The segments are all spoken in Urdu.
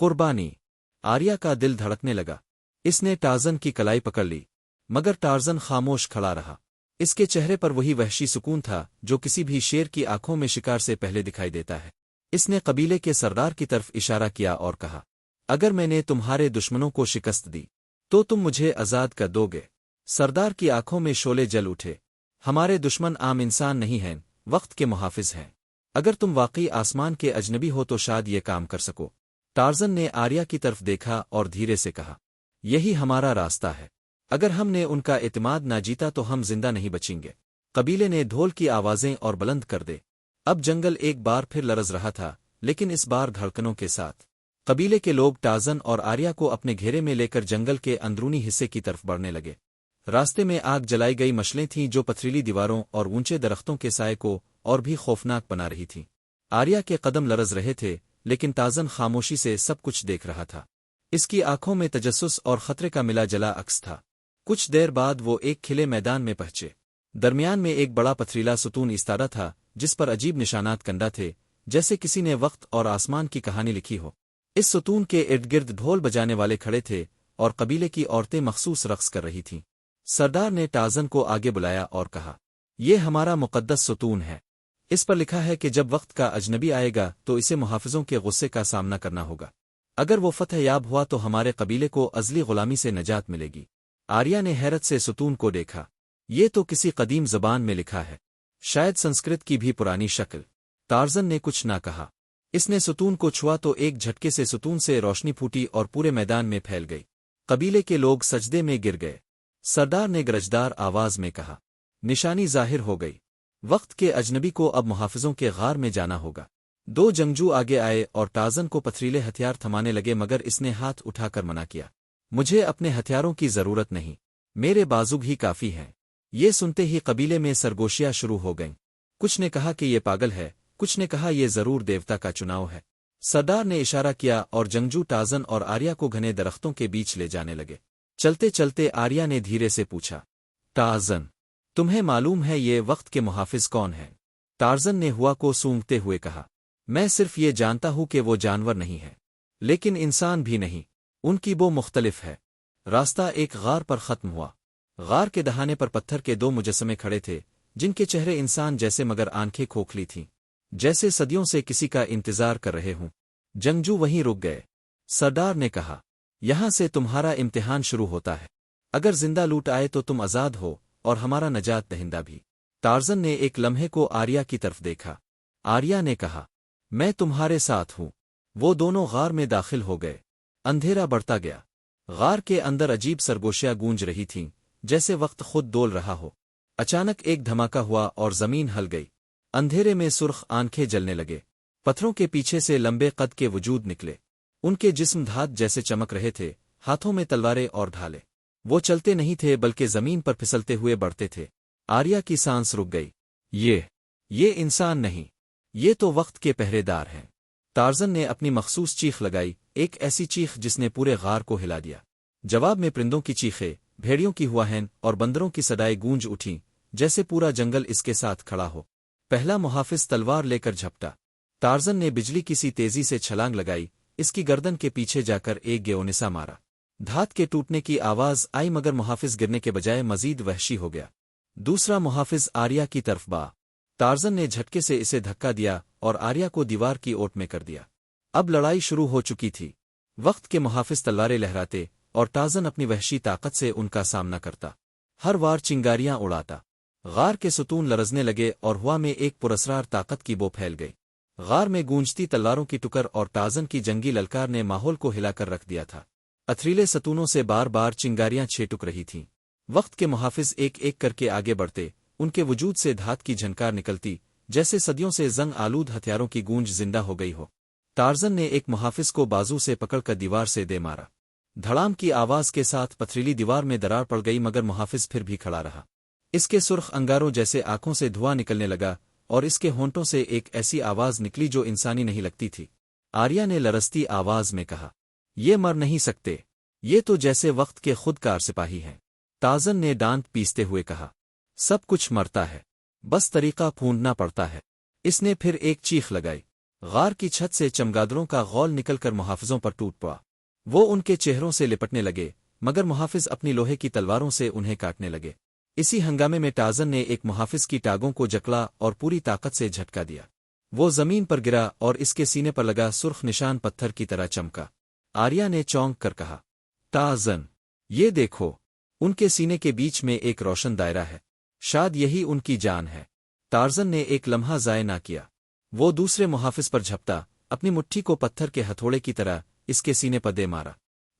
قربانی! آریہ کا دل دھڑکنے لگا۔ اس نے ٹارزن کی کلائی پکڑ لی، مگر ٹارزن خاموش کھڑا رہا۔ اس کے چہرے پر وہی وحشی سکون تھا جو کسی بھی شیر کی آنکھوں میں شکار سے پہلے دکھائی دیتا ہے۔ اس نے قبیلے کے سردار کی طرف اشارہ کیا اور کہا، اگر میں نے تمہارے دشمنوں کو شکست دی تو تم مجھے آزاد کر دو گے؟ سردار کی آنکھوں میں شعلے جل اٹھے۔ ہمارے دشمن عام انسان نہیں ہیں، وقت کے محافظ ہیں۔ اگر تم واقعی آسمان کے اجنبی ہو تو شاید یہ کام کر سکو۔ ٹارزن نے آریہ کی طرف دیکھا اور دھیرے سے کہا، یہی ہمارا راستہ ہے۔ اگر ہم نے ان کا اعتماد نہ جیتا تو ہم زندہ نہیں بچیں گے۔ قبیلے نے ڈھول کی آوازیں اور بلند کر دے۔ اب جنگل ایک بار پھر لرز رہا تھا، لیکن اس بار دھڑکنوں کے ساتھ۔ قبیلے کے لوگ ٹارزن اور آریہ کو اپنے گھیرے میں لے کر جنگل کے اندرونی حصے کی طرف بڑھنے لگے۔ راستے میں آگ جلائی گئی مشلیں تھیں جو پتھریلی دیواروں اور اونچے درختوں کے سائے کو اور بھی خوفناک بنا رہی تھیں۔ آریہ کے قدم لرز رہے تھے، لیکن ٹارزن خاموشی سے سب کچھ دیکھ رہا تھا۔ اس کی آنکھوں میں تجسس اور خطرے کا ملا جلا عکس تھا۔ کچھ دیر بعد وہ ایک کھلے میدان میں پہنچے۔ درمیان میں ایک بڑا پتھریلا ستون ایستادہ تھا جس پر عجیب نشانات کندہ تھے، جیسے کسی نے وقت اور آسمان کی کہانی لکھی ہو۔ اس ستون کے ارد گرد ڈھول بجانے والے کھڑے تھے اور قبیلے کی عورتیں مخصوص رقص کر رہی تھیں۔ سردار نے ٹارزن کو آگے بلایا اور کہا، یہ ہمارا مقدس ستون ہے۔ اس پر لکھا ہے کہ جب وقت کا اجنبی آئے گا تو اسے محافظوں کے غصے کا سامنا کرنا ہوگا۔ اگر وہ فتح یاب ہوا تو ہمارے قبیلے کو ازلی غلامی سے نجات ملے گی۔ آریہ نے حیرت سے ستون کو دیکھا۔ یہ تو کسی قدیم زبان میں لکھا ہے، شاید سنسکرت کی بھی پرانی شکل۔ ٹارزن نے کچھ نہ کہا۔ اس نے ستون کو چھوا تو ایک جھٹکے سے ستون سے روشنی پھوٹی اور پورے میدان میں پھیل گئی۔ قبیلے کے لوگ سجدے میں گر گئے۔ سردار نے گرجدار آواز میں کہا، نشانی ظاہر ہو گئی۔ وقت کے اجنبی کو اب محافظوں کے غار میں جانا ہوگا۔ دو جنگجو آگے آئے اور ٹارزن کو پتھریلے ہتھیار تھمانے لگے، مگر اس نے ہاتھ اٹھا کر منع کیا۔ مجھے اپنے ہتھیاروں کی ضرورت نہیں، میرے بازو ہی کافی ہیں۔ یہ سنتے ہی قبیلے میں سرگوشیاں شروع ہو گئیں۔ کچھ نے کہا کہ یہ پاگل ہے، کچھ نے کہا یہ ضرور دیوتا کا چناؤ ہے۔ سردار نے اشارہ کیا اور جنگجو ٹارزن اور آریہ کو گھنے درختوں کے بیچ لے جانے لگے۔ چلتے چلتے آریہ نے دھیرے سے پوچھا، ٹارزن، تمہیں معلوم ہے یہ وقت کے محافظ کون ہیں؟ ٹارزن نے ہوا کو سونگتے ہوئے کہا، میں صرف یہ جانتا ہوں کہ وہ جانور نہیں ہے، لیکن انسان بھی نہیں، ان کی بو مختلف ہے۔ راستہ ایک غار پر ختم ہوا۔ غار کے دہانے پر پتھر کے دو مجسمے کھڑے تھے، جن کے چہرے انسان جیسے مگر آنکھیں کھوکھلی تھیں، جیسے صدیوں سے کسی کا انتظار کر رہے ہوں۔ جنگجو وہیں رک گئے۔ سردار نے کہا، یہاں سے تمہارا امتحان شروع ہوتا ہے۔ اگر زندہ لوٹ آئے تو تم آزاد ہو اور ہمارا نجات دہندہ بھی۔ ٹارزن نے ایک لمحے کو آریہ کی طرف دیکھا۔ آریہ نے کہا، میں تمہارے ساتھ ہوں۔ وہ دونوں غار میں داخل ہو گئے۔ اندھیرا بڑھتا گیا۔ غار کے اندر عجیب سرگوشیاں گونج رہی تھیں، جیسے وقت خود ڈول رہا ہو۔ اچانک ایک دھماکہ ہوا اور زمین ہل گئی۔ اندھیرے میں سرخ آنکھیں جلنے لگے۔ پتھروں کے پیچھے سے لمبے قد کے وجود نکلے۔ ان کے جسم دھات جیسے چمک رہے تھے، ہاتھوں میں تلواریں اور ڈھالے۔ وہ چلتے نہیں تھے بلکہ زمین پر پھسلتے ہوئے بڑھتے تھے۔ آریہ کی سانس رک گئی۔ یہ انسان نہیں، یہ تو وقت کے پہرے دار ہیں۔ ٹارزن نے اپنی مخصوص چیخ لگائی، ایک ایسی چیخ جس نے پورے غار کو ہلا دیا۔ جواب میں پرندوں کی چیخیں، بھیڑیوں کی ہواہین اور بندروں کی صدائیں گونج اٹھیں، جیسے پورا جنگل اس کے ساتھ کھڑا ہو۔ پہلا محافظ تلوار لے کر جھپٹا۔ ٹارزن نے بجلی کی سی تیزی سے چھلانگ لگائی، اس کی گردن کے پیچھے جا کر ایک گیونسا مارا۔ دھات کے ٹوٹنے کی آواز آئی مگر محافظ گرنے کے بجائے مزید وحشی ہو گیا۔ دوسرا محافظ آریہ کی طرف با۔ ٹارزن نے جھٹکے سے اسے دھکا دیا اور آریہ کو دیوار کی اوٹ میں کر دیا۔ اب لڑائی شروع ہو چکی تھی۔ وقت کے محافظ تلواریں لہراتے اور ٹارزن اپنی وحشی طاقت سے ان کا سامنا کرتا۔ ہر وار چنگاریاں اڑاتا۔ غار کے ستون لرزنے لگے اور ہوا میں ایک پراسرار طاقت کی بو پھیل گئی۔ غار میں گونجتی تلواروں کی ٹکر اور ٹارزن کی جنگی للکار نے ماحول کو ہلا کر رکھ دیا تھا۔ اتھریلے ستونوں سے بار بار چنگاریاں چھٹک رہی تھیں۔ وقت کے محافظ ایک ایک کر کے آگے بڑھتے، ان کے وجود سے دھات کی جھنکار نکلتی، جیسے صدیوں سے زنگ آلود ہتھیاروں کی گونج زندہ ہو گئی ہو۔ ٹارزن نے ایک محافظ کو بازو سے پکڑ کر دیوار سے دے مارا۔ دھڑام کی آواز کے ساتھ پتھریلی دیوار میں درار پڑ گئی مگر محافظ پھر بھی کھڑا رہا۔ اس کے سرخ انگاروں جیسے آنکھوں سے دھواں نکلنے لگا اور اس کے ہونٹوں سے ایک ایسی آواز نکلی جو انسانی نہیں لگتی تھی۔ آریہ نے لرزتی آواز میں کہا، یہ مر نہیں سکتے، یہ تو جیسے وقت کے خودکار سپاہی ہیں۔ ٹارزن نے دانت پیستے ہوئے کہا، سب کچھ مرتا ہے، بس طریقہ پھونڈنا پڑتا ہے۔ اس نے پھر ایک چیخ لگائی۔ غار کی چھت سے چمگادڑوں کا غول نکل کر محافظوں پر ٹوٹ پڑا۔ وہ ان کے چہروں سے لپٹنے لگے، مگر محافظ اپنی لوہے کی تلواروں سے انہیں کاٹنے لگے۔ اسی ہنگامے میں ٹارزن نے ایک محافظ کی ٹاگوں کو جکڑا اور پوری طاقت سے جھٹکا دیا۔ وہ زمین پر گرا اور اس کے سینے پر لگا سرخ نشان پتھر کی طرح چمکا۔ آریہ نے چونک کر کہا، ٹارزن، یہ دیکھو! ان کے سینے کے بیچ میں ایک روشن دائرہ ہے، شاید یہی ان کی جان ہے۔ ٹارزن نے ایک لمحہ ضائع نہ کیا۔ وہ دوسرے محافظ پر جھپتا، اپنی مٹھی کو پتھر کے ہتھوڑے کی طرح اس کے سینے پر دے مارا۔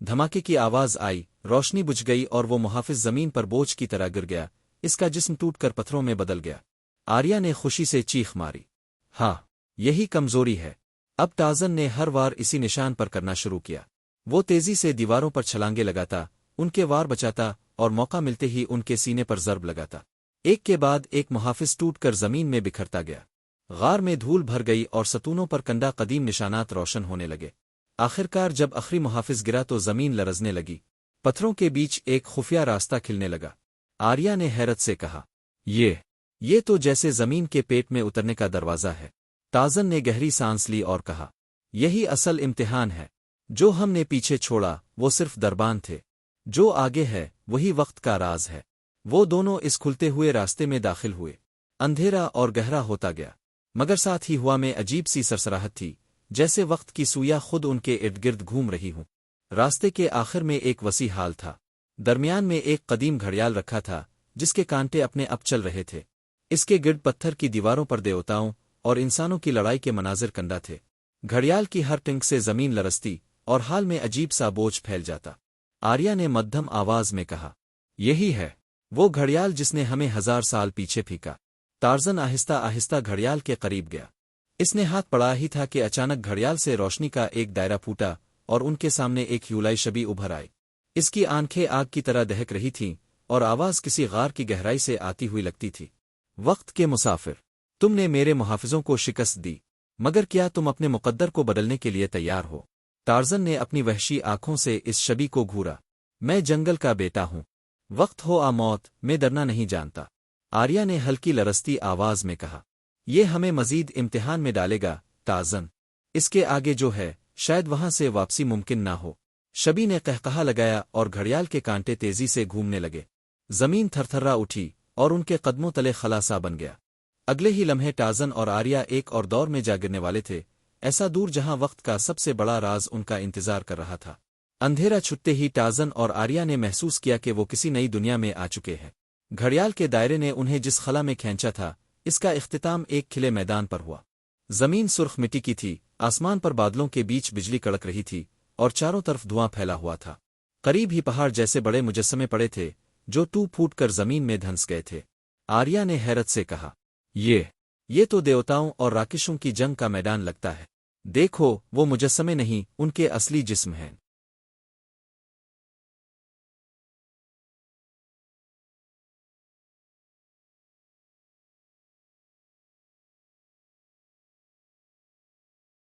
دھماکے کی آواز آئی، روشنی بجھ گئی اور وہ محافظ زمین پر بوجھ کی طرح گر گیا، اس کا جسم ٹوٹ کر پتھروں میں بدل گیا۔ آریہ نے خوشی سے چیخ ماری، ہاں، یہی کمزوری ہے۔ اب ٹارزن نے ہر وار اسی نشان پر کرنا شروع کیا۔ وہ تیزی سے دیواروں پر چھلانگے لگاتا، ان کے وار بچاتا اور موقع ملتے ہی ان کے سینے پر ضرب لگاتا۔ ایک کے بعد ایک محافظ ٹوٹ کر زمین میں بکھرتا گیا۔ غار میں دھول بھر گئی اور ستونوں پر کنڈا قدیم نشانات روشن ہونے لگے۔ آخرکار جب آخری محافظ گرا تو زمین لرزنے لگی، پتھروں کے بیچ ایک خفیہ راستہ کھلنے لگا۔ آریہ نے حیرت سے کہا، یہ تو جیسے زمین کے پیٹ میں اترنے کا دروازہ ہے۔ ٹارزن نے گہری سانس لی اور کہا، یہی اصل امتحان ہے۔ جو ہم نے پیچھے چھوڑا وہ صرف دربان تھے، جو آگے ہے وہی وقت کا راز ہے۔ وہ دونوں اس کھلتے ہوئے راستے میں داخل ہوئے۔ اندھیرا اور گہرا ہوتا گیا، مگر ساتھ ہی ہوا میں عجیب سی سرسراہٹ تھی، جیسے وقت کی سویا خود ان کے ارد گرد گھوم رہی ہوں۔ راستے کے آخر میں ایک وسیع ہال تھا۔ درمیان میں ایک قدیم گھڑیال رکھا تھا، جس کے کانٹے اپنے اب چل رہے تھے۔ اس کے گرد پتھر کی دیواروں پر دیوتاؤں اور انسانوں کی لڑائی کے مناظر کندہ تھے۔ گھڑیال کی ہر ٹنک سے زمین لرزتی اور حال میں عجیب سا بوجھ پھیل جاتا۔ آریہ نے مدھم آواز میں کہا، یہی ہے وہ گھڑیال جس نے ہمیں 1000 سال پیچھے پھینکا۔ ٹارزن آہستہ آہستہ گھڑیال کے قریب گیا۔ اس نے ہاتھ پڑا ہی تھا کہ اچانک گھڑیال سے روشنی کا ایک دائرہ پھوٹا اور ان کے سامنے ایک یولائی شبی ابھر آئی۔ اس کی آنکھیں آگ کی طرح دہک رہی تھیں اور آواز کسی غار کی گہرائی سے آتی ہوئی لگتی تھی۔ وقت کے مسافر، تم نے میرے محافظوں کو شکست دی، مگر کیا تم اپنے مقدر کو بدلنے کے لیے تیار ہو؟ ٹارزن نے اپنی وحشی آنکھوں سے اس شبی کو گھورا۔ میں جنگل کا بیٹا ہوں، وقت ہو آ موت، میں ڈرنا نہیں جانتا۔ آریہ نے ہلکی لرزتی آواز میں کہا، یہ ہمیں مزید امتحان میں ڈالے گا ٹارزن۔ اس کے آگے جو ہے شاید وہاں سے واپسی ممکن نہ ہو۔ شبی نے قہقہا لگایا اور گھڑیال کے کانٹے تیزی سے گھومنے لگے۔ زمین تھرتھرا اٹھی اور ان کے قدموں تلے خلا بن گیا۔ اگلے ہی لمحے ٹارزن اور آریہ ایک اور دور میں جا گرنے والے تھے، ایسا دور جہاں وقت کا سب سے بڑا راز ان کا انتظار کر رہا تھا۔ اندھیرا چھٹتے ہی ٹارزن اور آریہ نے محسوس کیا کہ وہ کسی نئی دنیا میں آ چکے ہیں۔ گھڑیال کے دائرے نے انہیں جس خلا میں کھینچا تھا، اس کا اختتام ایک کھلے میدان پر ہوا۔ زمین سرخ مٹی کی تھی، آسمان پر بادلوں کے بیچ بجلی کڑک رہی تھی اور چاروں طرف دھواں پھیلا ہوا تھا۔ قریب ہی پہاڑ جیسے بڑے مجسمے پڑے تھے جو ٹوٹ پھوٹ کر زمین میں دھنس گئے تھے۔ آریہ نے حیرت سے کہا، یہ تو دیوتاؤں اور راکشوں کی جنگ کا میدان لگتا ہے۔ دیکھو، وہ مجسمے نہیں، ان کے اصلی جسم ہیں۔